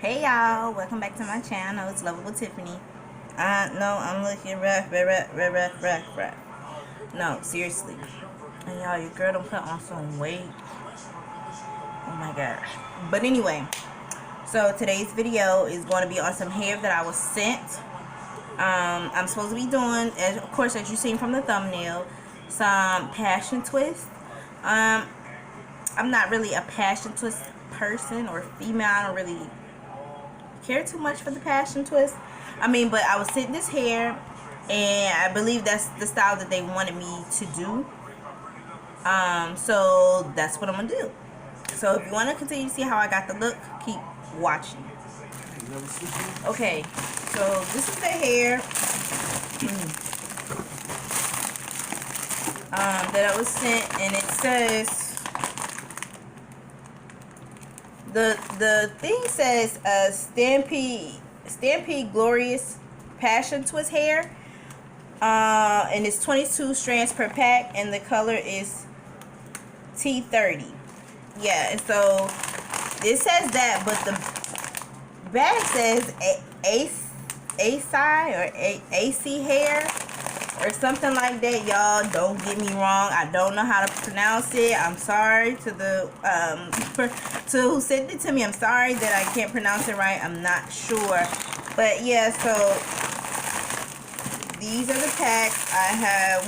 Hey y'all, welcome back to my channel. It's Lovable Tiffany. No, I'm looking rough. No, seriously. And y'all, your girl don't put on some weight. Oh my gosh. But anyway, so today's video is going to be on some hair that I was sent. I'm supposed to be doing, of course, as you've seen from the thumbnail, some passion twist. I'm not really a passion twist person or female. I don't really care too much for the passion twist. But I was sent this hair, and I believe that's the style that they wanted me to do. So that's what I'm gonna do. So if you want to continue to see how I got the look, keep watching. Okay, so this is the hair that I was sent, and it says the thing says Stampede Glorious Passion Twist hair, and it's 22 strands per pack, and the color is T30. Yeah, and so it says that, but the bag says AISI or AISI hair or something like that. Y'all, don't get me wrong, I don't know how to pronounce it. I'm sorry to the to who sent it to me. I'm sorry that I can't pronounce it right. I'm not sure, but yeah. So these are the packs. I have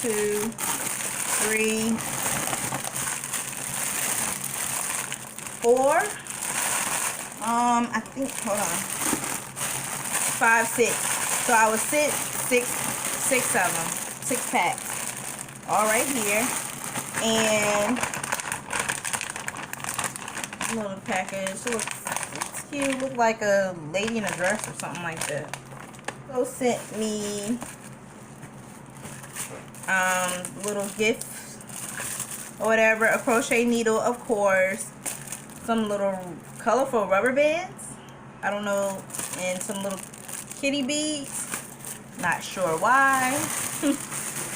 1, 2, 3, 4. I think, hold on, 5, 6. So I was sent six of them, 6 packs, all right here, and little package. Looks cute. Look like a lady in a dress or something like that. So sent me little gift or whatever, a crochet needle, of course, some little colorful rubber bands, I don't know, and some little kitty beads. Not sure why,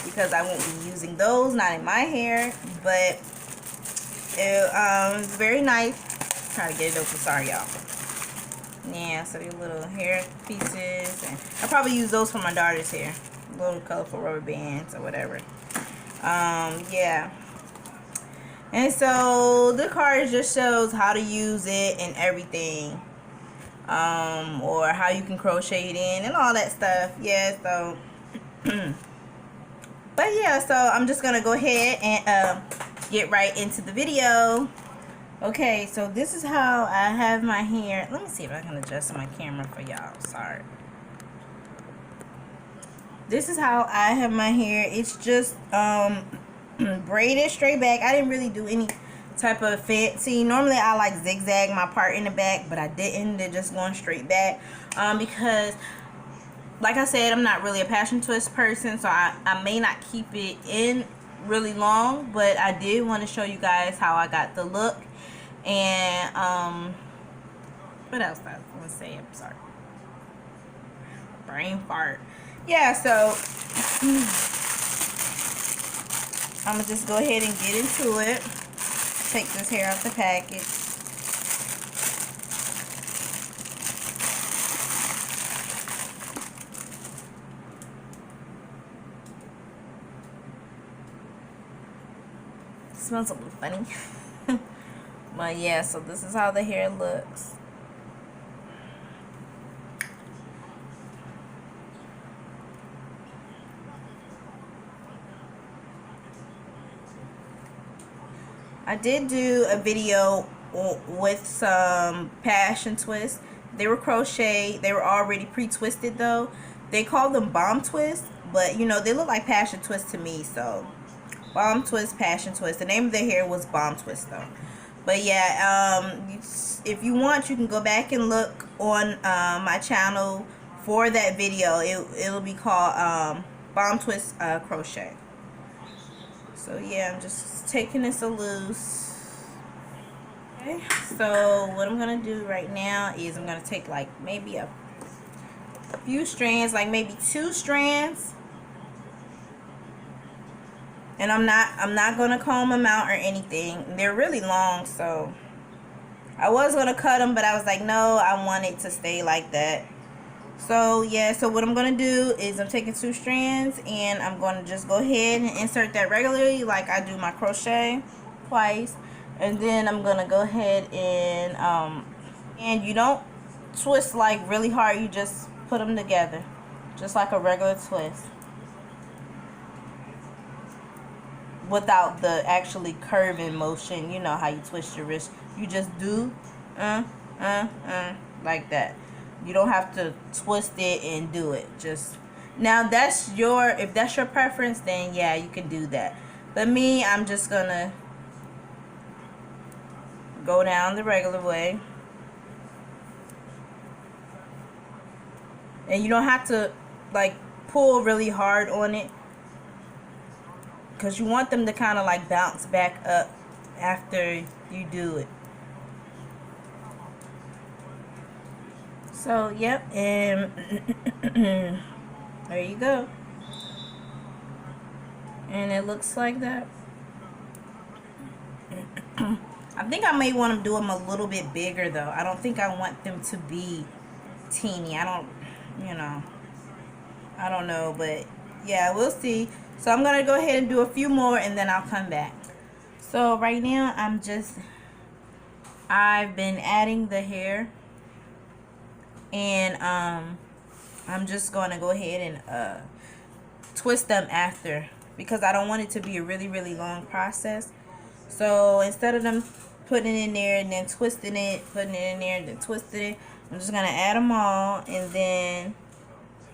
because I won't be using those, not in my hair, but it's very nice. Try to get it open, sorry y'all. Yeah, so these little hair pieces, and I'll probably use those for my daughter's hair, little colorful rubber bands or whatever. Yeah, and so the card just shows how to use it and everything, or how you can crochet it in and all that stuff. Yeah, so but yeah, so I'm just gonna go ahead and get right into the video. Okay, so this is how I have my hair. Let me see if I can adjust my camera for y'all. Sorry. This is how I have my hair. It's just braided straight back. I didn't really do any type of fancy. Normally I like zigzag my part in the back, but I didn't. They're just going straight back, because like I said, I'm not really a passion twist person, so I may not keep it in really long, but I did want to show you guys how I got the look. And what else I want to say? I'm sorry, brain fart. Yeah, so I'm gonna just go ahead and get into it. Take this hair out the package. It smells a little funny. But yeah, so this is how the hair looks. I did do a video with some passion twists. They were crochet. They were already pre-twisted though. They call them bomb twists, but you know, they look like passion twists to me. So bomb twist, passion twist. The name of the hair was bomb twist though. But yeah, if you want, you can go back and look on my channel for that video. It'll be called bomb twist crochet. So yeah, I'm just taking this a loose. Okay, so what I'm gonna do right now is I'm gonna take like maybe a few strands, like maybe 2 strands, and I'm not gonna comb them out or anything. They're really long, so I was gonna cut them, but I was like, no, I want it to stay like that. So yeah, so what I'm gonna do is I'm taking 2 strands and I'm gonna just go ahead and insert that regularly like I do my crochet twice, and then I'm gonna go ahead and you don't twist like really hard, you just put them together just like a regular twist without the actually curving motion. You know how you twist your wrist, you just do like that. You don't have to twist it and do it. Just now, that's your, if that's your preference, then yeah, you can do that. But me, I'm just gonna go down the regular way. And you don't have to like pull really hard on it, because you want them to kind of like bounce back up after you do it. So yep, and there you go. And it looks like that. I think I may want to do them a little bit bigger though. I don't think I want them to be teeny. I don't, you know, I don't know, but yeah, we'll see. So I'm gonna go ahead and do a few more and then I'll come back. So right now I've been adding the hair, and I'm just gonna go ahead and twist them after, because I don't want it to be a really long process. So instead of them putting it in there and then twisting it, putting it in there and then twisting it, I'm just gonna add them all and then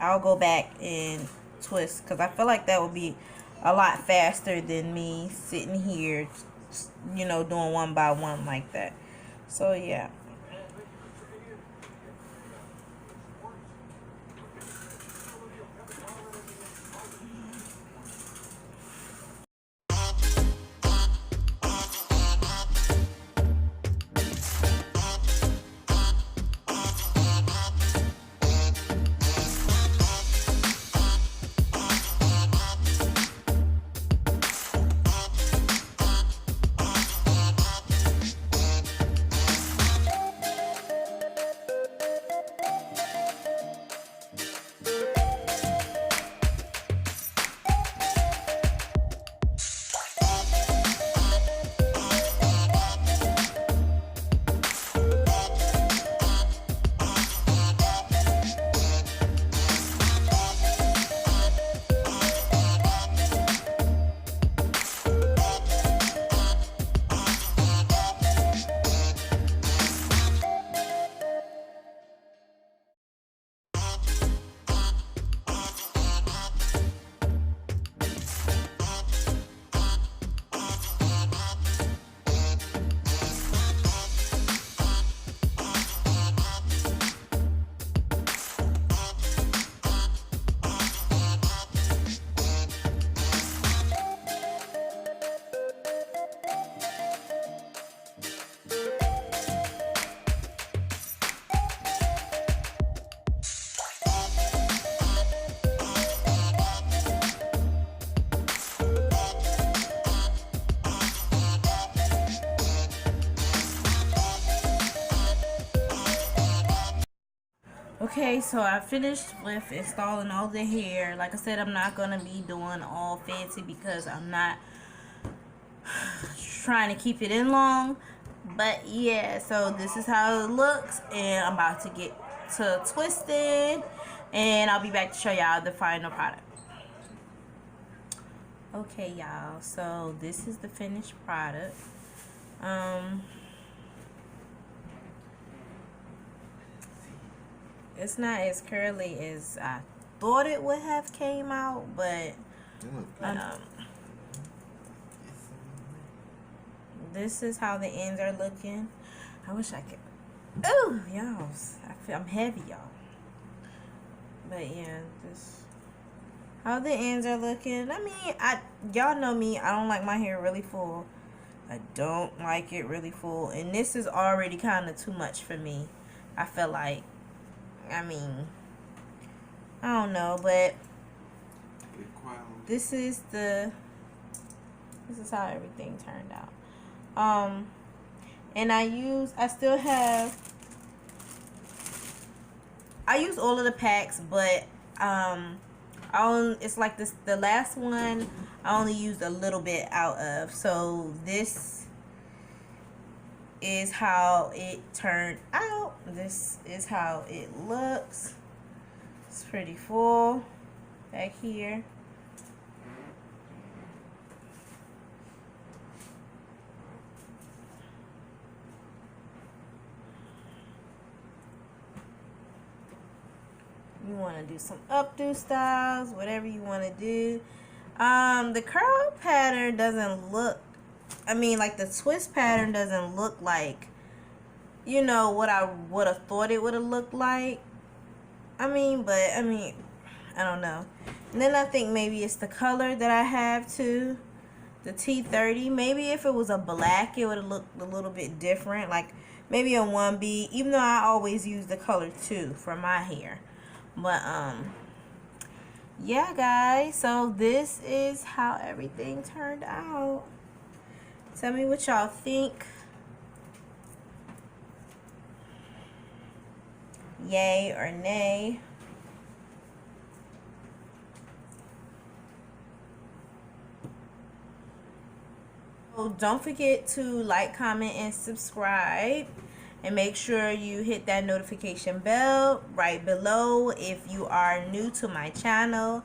I'll go back and twist, because I feel like that would be a lot faster than me sitting here, you know, doing one by one like that. So yeah. Okay, so I finished with installing all the hair. Like I said, I'm not going to be doing all fancy because I'm not trying to keep it in long. But yeah, so this is how it looks, and I'm about to get to twisting, and I'll be back to show y'all the final product. Okay, y'all, so this is the finished product. It's not as curly as I thought it would have came out, but this is how the ends are looking. I wish I could. Oh, y'all, I'm heavy, y'all. But yeah, this how the ends are looking. I mean, y'all know me. I don't like my hair really full. I don't like it really full, and this is already kind of too much for me. I feel like. I mean, I don't know, but this is how everything turned out. And I use all of the packs, but it's like this, the last one I only used a little bit out of. So this is how it turned out. This is how it looks. It's pretty full back here. You want to do some updo styles, whatever you want to do. The curl pattern doesn't look, I mean, like the twist pattern doesn't look like, you know, what I would have thought it would have looked like. I mean, I don't know. And then I think maybe it's the color that I have too, the T30. Maybe if it was a black, it would have looked a little bit different, like maybe a 1B, even though I always use the color 2 for my hair. But yeah, guys, so this is how everything turned out. Tell me what y'all think. Yay or nay. So don't forget to like, comment, and subscribe. And make sure you hit that notification bell right below if you are new to my channel.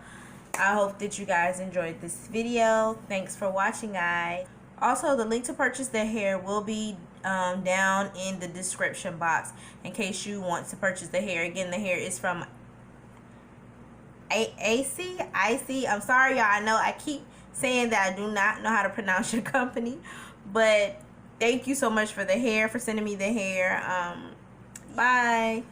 I hope that you guys enjoyed this video. Thanks for watching, guys. Also, the link to purchase the hair will be down in the description box in case you want to purchase the hair. Again, the hair is from AISI. I'm sorry, y'all. I know I keep saying that I do not know how to pronounce your company, but thank you so much for the hair, for sending me the hair. Bye.